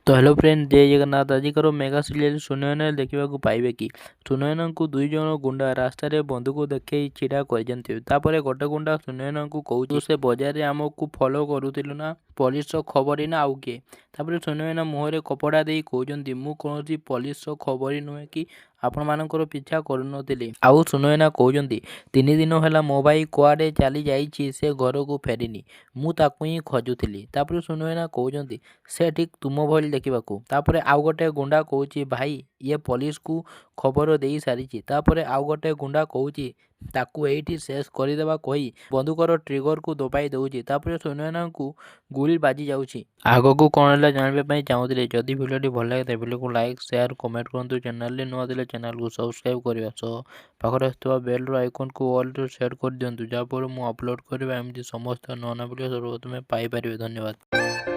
तो hello friend, जय Jagannath. आजिकर mega serial Sunaina देखा पाइबे कि सुनयना को दुई जन गुंडा रास्तार बंधुक देखे छिड़ा कर गोटे गुंडा सुनयना को कहूँ से बजार आमको फॉलो करूँ ना पुलिस खबर ना आउ किए। सुनयना मुहर कपड़ा दे कहते मु कौन पुलिस खबर नुहे कि आपण मानकर पिछा करुनथिली। आउ सुनयना कहते 3 दिन है मो भाई कुआडे चली जाइए से घर को फेरिनी मु ताकू ही खोजुली। सुनयना कहते से ठीक तुम भली देखा। आउ गोटे गुंडा कहूँ भाई ये पुलिस को खबर दे सारी। आउ गोटे गुंडा कहूँ ताकू एठी शेष करदेवा कही बंदूकर ट्रिगर को दबाई दौची। सुनयना को गुली बाजी जाऊँगी। आग को कौन है जानवाई चाहूँगी। जदि भिडियो भल लगे भिडियो को लाइक शेयर कमेंट करूँ। चैनल नुआ देले चैनल को सब्सक्राइब करने सह पाखरे आसुवा बेल आइकन को ऑल सेट कर दिंतु जहाँफल मुझे अपलोड करवा एमती समस्त नुआ नुआ भिडियो सर्वप्रथमें पाइपर। धन्यवाद।